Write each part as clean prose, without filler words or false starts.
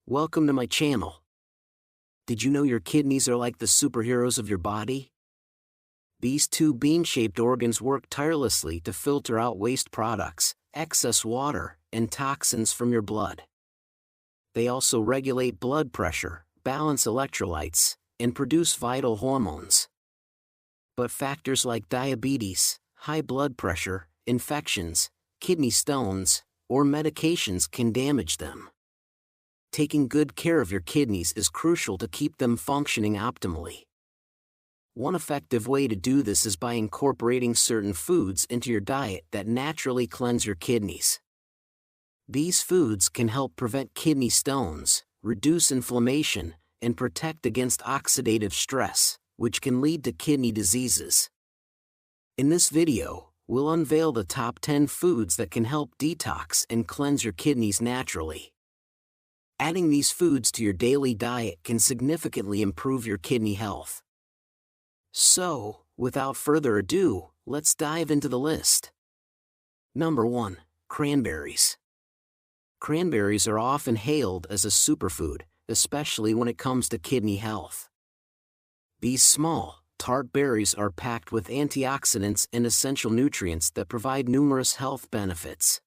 Welcome to my channel. Did you know your kidneys are like the superheroes of your body? These two bean-shaped organs work tirelessly to filter out waste products, excess water, and toxins from your blood. They also regulate blood pressure, balance electrolytes, and produce vital hormones. But factors like diabetes, high blood pressure, infections, kidney stones, or medications can damage them. Taking good care of your kidneys is crucial to keep them functioning optimally. One effective way to do this is by incorporating certain foods into your diet that naturally cleanse your kidneys. These foods can help prevent kidney stones, reduce inflammation, and protect against oxidative stress, which can lead to kidney diseases. In this video, we'll unveil the top 10 foods that can help detox and cleanse your kidneys naturally. Adding these foods to your daily diet can significantly improve your kidney health. So, without further ado, let's dive into the list. Number 1. Cranberries. Cranberries are often hailed as a superfood, especially when it comes to kidney health. These small, tart berries are packed with antioxidants and essential nutrients that provide numerous health benefits.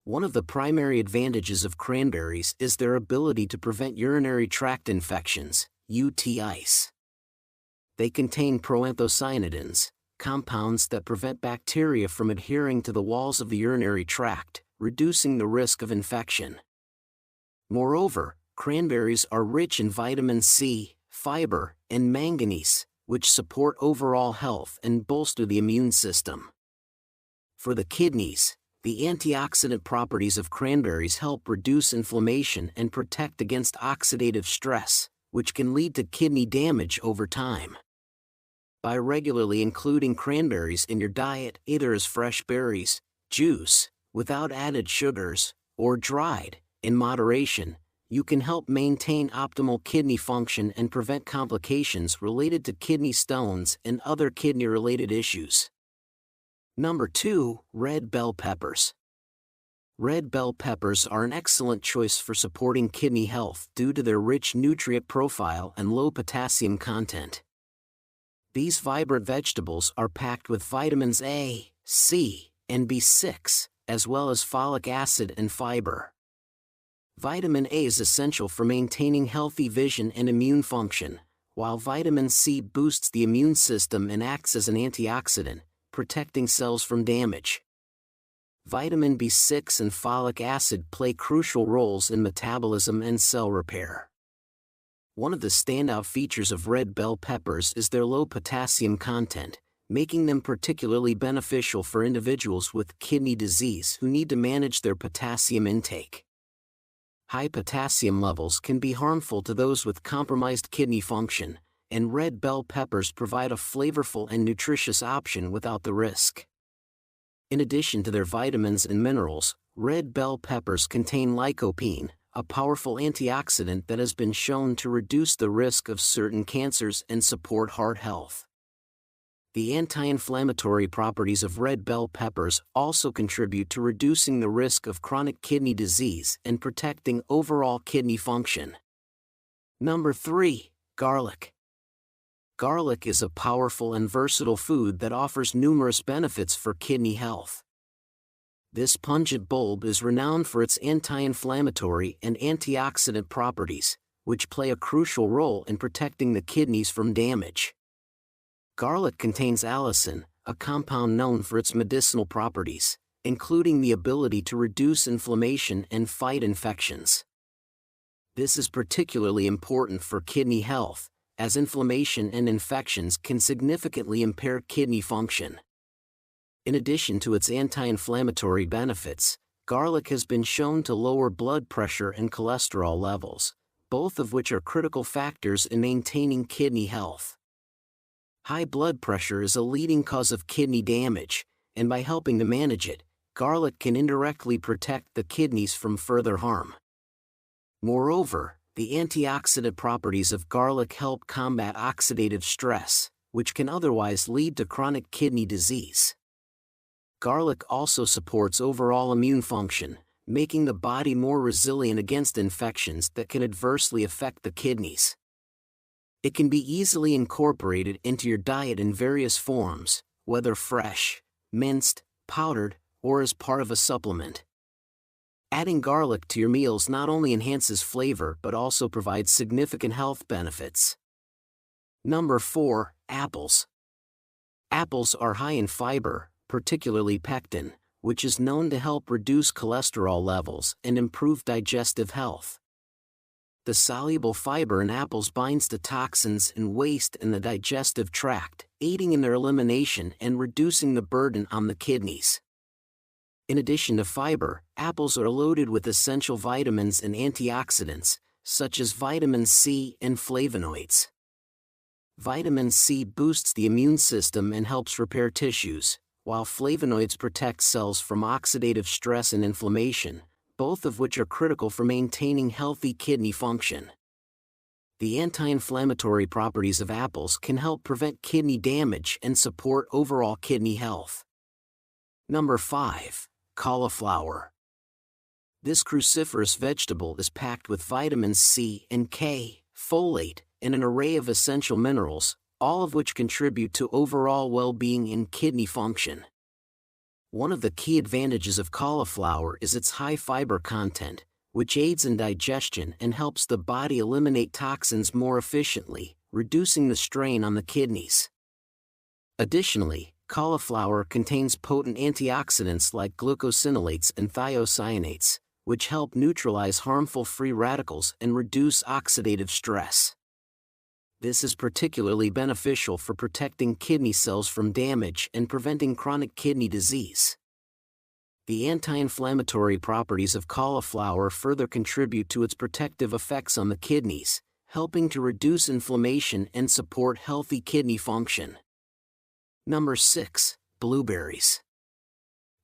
One of the primary advantages of cranberries is their ability to prevent urinary tract infections, UTIs. They contain proanthocyanidins, compounds that prevent bacteria from adhering to the walls of the urinary tract, reducing the risk of infection. Moreover, cranberries are rich in vitamin C, fiber, and manganese, which support overall health and bolster the immune system. For the kidneys, the antioxidant properties of cranberries help reduce inflammation and protect against oxidative stress, which can lead to kidney damage over time. By regularly including cranberries in your diet, either as fresh berries, juice, without added sugars, or dried, in moderation, you can help maintain optimal kidney function and prevent complications related to kidney stones and other kidney-related issues. Number 2. Red bell peppers. Red bell peppers are an excellent choice for supporting kidney health due to their rich nutrient profile and low potassium content. These vibrant vegetables are packed with vitamins A, C, and B6, as well as folic acid and fiber. Vitamin A is essential for maintaining healthy vision and immune function, while vitamin C boosts the immune system and acts as an antioxidant, protecting cells from damage. Vitamin B6 and folic acid play crucial roles in metabolism and cell repair. One of the standout features of red bell peppers is their low potassium content, making them particularly beneficial for individuals with kidney disease who need to manage their potassium intake. High potassium levels can be harmful to those with compromised kidney function, and red bell peppers provide a flavorful and nutritious option without the risk. In addition to their vitamins and minerals, red bell peppers contain lycopene, a powerful antioxidant that has been shown to reduce the risk of certain cancers and support heart health. The anti-inflammatory properties of red bell peppers also contribute to reducing the risk of chronic kidney disease and protecting overall kidney function. Number 3. Garlic. Garlic is a powerful and versatile food that offers numerous benefits for kidney health. This pungent bulb is renowned for its anti-inflammatory and antioxidant properties, which play a crucial role in protecting the kidneys from damage. Garlic contains allicin, a compound known for its medicinal properties, including the ability to reduce inflammation and fight infections. This is particularly important for kidney health, as inflammation and infections can significantly impair kidney function. In addition to its anti-inflammatory benefits, garlic has been shown to lower blood pressure and cholesterol levels, both of which are critical factors in maintaining kidney health. High blood pressure is a leading cause of kidney damage, and by helping to manage it, garlic can indirectly protect the kidneys from further harm. Moreover, the antioxidant properties of garlic help combat oxidative stress, which can otherwise lead to chronic kidney disease. Garlic also supports overall immune function, making the body more resilient against infections that can adversely affect the kidneys. It can be easily incorporated into your diet in various forms, whether fresh, minced, powdered, or as part of a supplement. Adding garlic to your meals not only enhances flavor but also provides significant health benefits. Number 4. Apples. Apples are high in fiber, particularly pectin, which is known to help reduce cholesterol levels and improve digestive health. The soluble fiber in apples binds to toxins and waste in the digestive tract, aiding in their elimination and reducing the burden on the kidneys. In addition to fiber, apples are loaded with essential vitamins and antioxidants, such as vitamin C and flavonoids. Vitamin C boosts the immune system and helps repair tissues, while flavonoids protect cells from oxidative stress and inflammation, both of which are critical for maintaining healthy kidney function. The anti-inflammatory properties of apples can help prevent kidney damage and support overall kidney health. Number 5. Cauliflower. This cruciferous vegetable is packed with vitamins C and K, folate, and an array of essential minerals, all of which contribute to overall well-being and kidney function. One of the key advantages of cauliflower is its high fiber content, which aids in digestion and helps the body eliminate toxins more efficiently, reducing the strain on the kidneys. Additionally, cauliflower contains potent antioxidants like glucosinolates and thiocyanates, which help neutralize harmful free radicals and reduce oxidative stress. This is particularly beneficial for protecting kidney cells from damage and preventing chronic kidney disease. The anti-inflammatory properties of cauliflower further contribute to its protective effects on the kidneys, helping to reduce inflammation and support healthy kidney function. Number 6. Blueberries.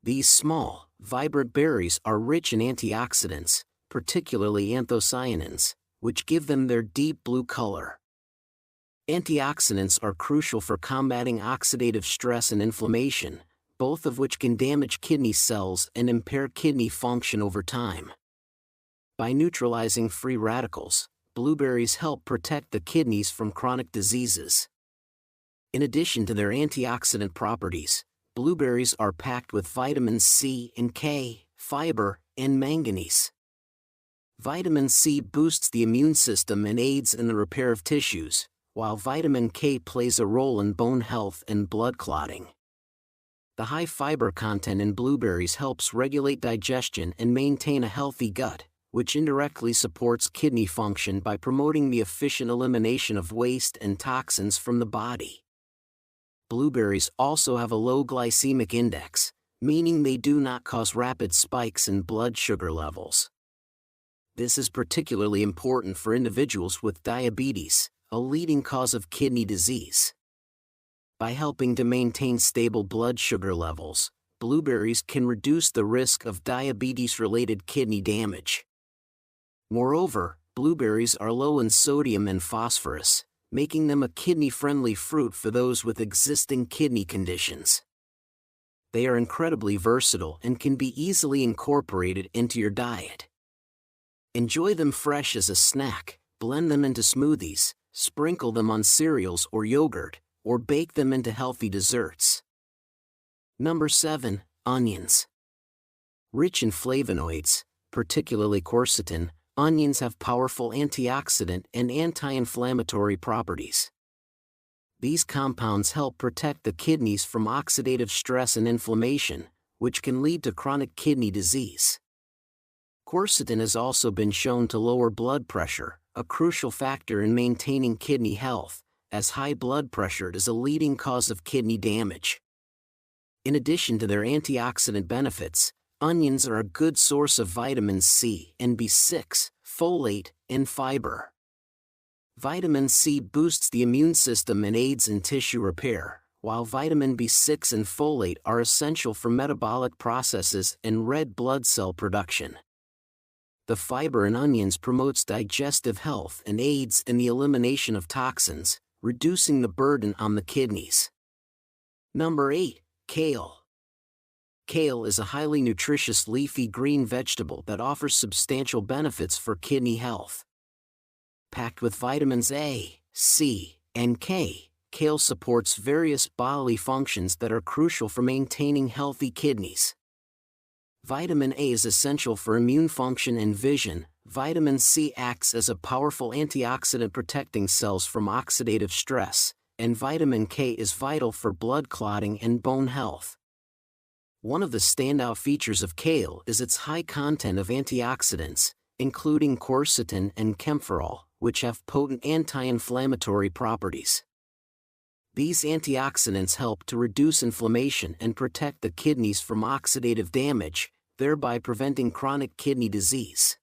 These small, vibrant berries are rich in antioxidants, particularly anthocyanins, which give them their deep blue color. Antioxidants are crucial for combating oxidative stress and inflammation, both of which can damage kidney cells and impair kidney function over time. By neutralizing free radicals, blueberries help protect the kidneys from chronic diseases. In addition to their antioxidant properties, blueberries are packed with vitamins C and K, fiber, and manganese. Vitamin C boosts the immune system and aids in the repair of tissues, while vitamin K plays a role in bone health and blood clotting. The high fiber content in blueberries helps regulate digestion and maintain a healthy gut, which indirectly supports kidney function by promoting the efficient elimination of waste and toxins from the body. Blueberries also have a low glycemic index, meaning they do not cause rapid spikes in blood sugar levels. This is particularly important for individuals with diabetes, a leading cause of kidney disease. By helping to maintain stable blood sugar levels, blueberries can reduce the risk of diabetes-related kidney damage. Moreover, blueberries are low in sodium and phosphorus, making them a kidney-friendly fruit for those with existing kidney conditions. They are incredibly versatile and can be easily incorporated into your diet. Enjoy them fresh as a snack, blend them into smoothies, sprinkle them on cereals or yogurt, or bake them into healthy desserts. Number 7. Onions. Rich in flavonoids, particularly quercetin, onions have powerful antioxidant and anti-inflammatory properties. These compounds help protect the kidneys from oxidative stress and inflammation, which can lead to chronic kidney disease. Quercetin has also been shown to lower blood pressure, a crucial factor in maintaining kidney health, as high blood pressure is a leading cause of kidney damage. In addition to their antioxidant benefits, onions are a good source of vitamins C and B6, folate, and fiber. Vitamin C boosts the immune system and aids in tissue repair, while vitamin B6 and folate are essential for metabolic processes and red blood cell production. The fiber in onions promotes digestive health and aids in the elimination of toxins, reducing the burden on the kidneys. Number 8. Kale. Kale is a highly nutritious leafy green vegetable that offers substantial benefits for kidney health. Packed with vitamins A, C, and K, kale supports various bodily functions that are crucial for maintaining healthy kidneys. Vitamin A is essential for immune function and vision. Vitamin C acts as a powerful antioxidant protecting cells from oxidative stress, and vitamin K is vital for blood clotting and bone health. One of the standout features of kale is its high content of antioxidants, including quercetin and camphorol, which have potent anti-inflammatory properties. These antioxidants help to reduce inflammation and protect the kidneys from oxidative damage, thereby preventing chronic kidney disease.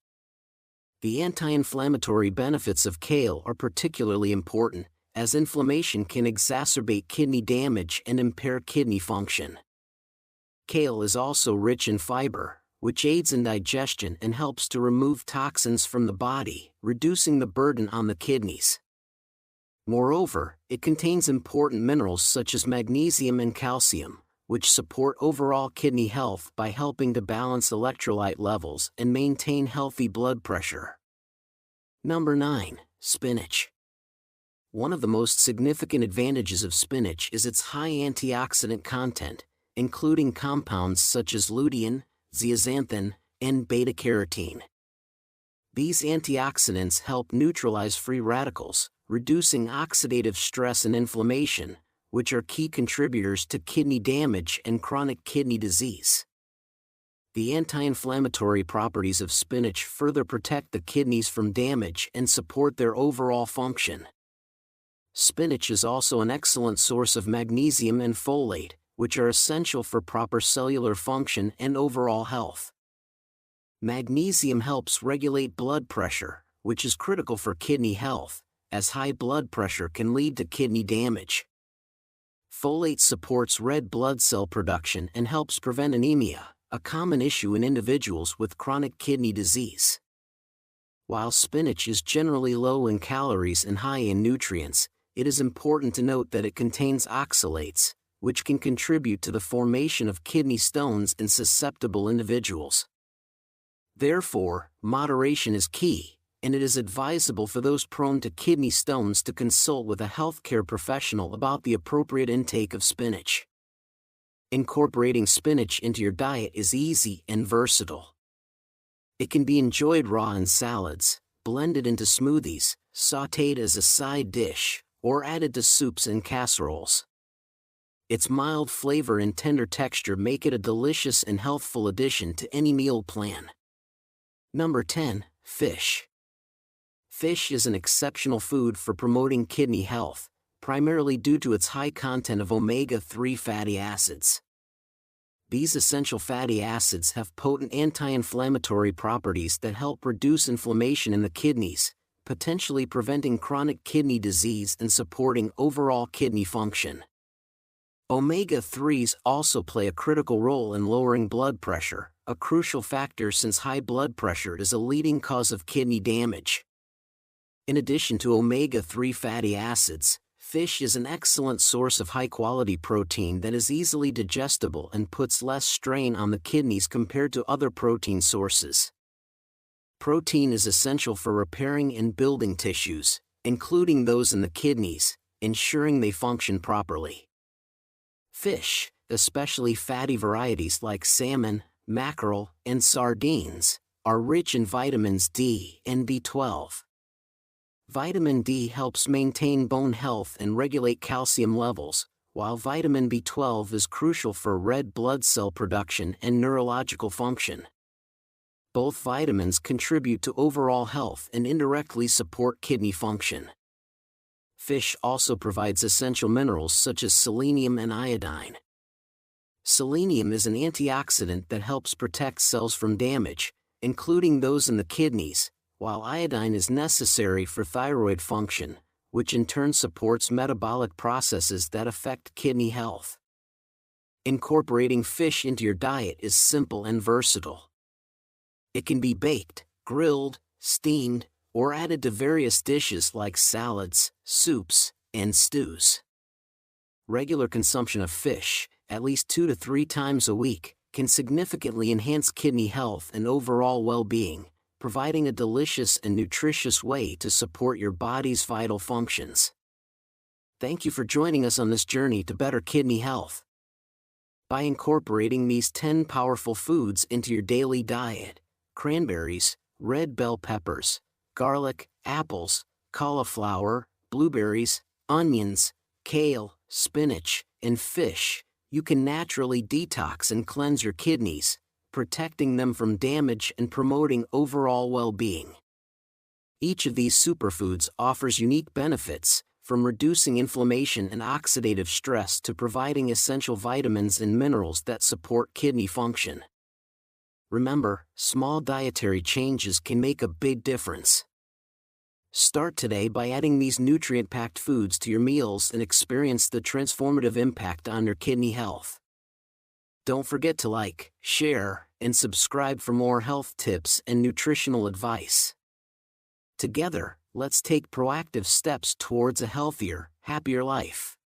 The anti-inflammatory benefits of kale are particularly important, as inflammation can exacerbate kidney damage and impair kidney function. Kale is also rich in fiber, which aids in digestion and helps to remove toxins from the body, reducing the burden on the kidneys. Moreover, it contains important minerals such as magnesium and calcium, which support overall kidney health by helping to balance electrolyte levels and maintain healthy blood pressure. Number 9. Spinach. One of the most significant advantages of spinach is its high antioxidant content, including compounds such as lutein, zeaxanthin, and beta-carotene. These antioxidants help neutralize free radicals, reducing oxidative stress and inflammation, which are key contributors to kidney damage and chronic kidney disease. The anti-inflammatory properties of spinach further protect the kidneys from damage and support their overall function. Spinach is also an excellent source of magnesium and folate, which are essential for proper cellular function and overall health. Magnesium helps regulate blood pressure, which is critical for kidney health, as high blood pressure can lead to kidney damage. Folate supports red blood cell production and helps prevent anemia, a common issue in individuals with chronic kidney disease. While spinach is generally low in calories and high in nutrients, it is important to note that it contains oxalates, which can contribute to the formation of kidney stones in susceptible individuals. Therefore, moderation is key, and it is advisable for those prone to kidney stones to consult with a healthcare professional about the appropriate intake of spinach. Incorporating spinach into your diet is easy and versatile. It can be enjoyed raw in salads, blended into smoothies, sautéed as a side dish, or added to soups and casseroles. Its mild flavor and tender texture make it a delicious and healthful addition to any meal plan. Number 10. Fish. Fish is an exceptional food for promoting kidney health, primarily due to its high content of omega-3 fatty acids. These essential fatty acids have potent anti-inflammatory properties that help reduce inflammation in the kidneys, potentially preventing chronic kidney disease and supporting overall kidney function. Omega-3s also play a critical role in lowering blood pressure, a crucial factor since high blood pressure is a leading cause of kidney damage. In addition to omega-3 fatty acids, fish is an excellent source of high-quality protein that is easily digestible and puts less strain on the kidneys compared to other protein sources. Protein is essential for repairing and building tissues, including those in the kidneys, ensuring they function properly. Fish, especially fatty varieties like salmon, mackerel, and sardines, are rich in vitamins D and B12. Vitamin D helps maintain bone health and regulate calcium levels, while vitamin B12 is crucial for red blood cell production and neurological function. Both vitamins contribute to overall health and indirectly support kidney function. Fish also provides essential minerals such as selenium and iodine. Selenium is an antioxidant that helps protect cells from damage, including those in the kidneys, while iodine is necessary for thyroid function, which in turn supports metabolic processes that affect kidney health. Incorporating fish into your diet is simple and versatile. It can be baked, grilled, steamed, or added to various dishes like salads, soups, and stews. Regular consumption of fish, at least 2 to 3 times a week, can significantly enhance kidney health and overall well-being, providing a delicious and nutritious way to support your body's vital functions. Thank you for joining us on this journey to better kidney health. By incorporating these 10 powerful foods into your daily diet, cranberries, red bell peppers, garlic, apples, cauliflower, blueberries, onions, kale, spinach, and fish, you can naturally detox and cleanse your kidneys, protecting them from damage and promoting overall well-being. Each of these superfoods offers unique benefits, from reducing inflammation and oxidative stress to providing essential vitamins and minerals that support kidney function. Remember, small dietary changes can make a big difference. Start today by adding these nutrient-packed foods to your meals and experience the transformative impact on your kidney health. Don't forget to like, share, and subscribe for more health tips and nutritional advice. Together, let's take proactive steps towards a healthier, happier life.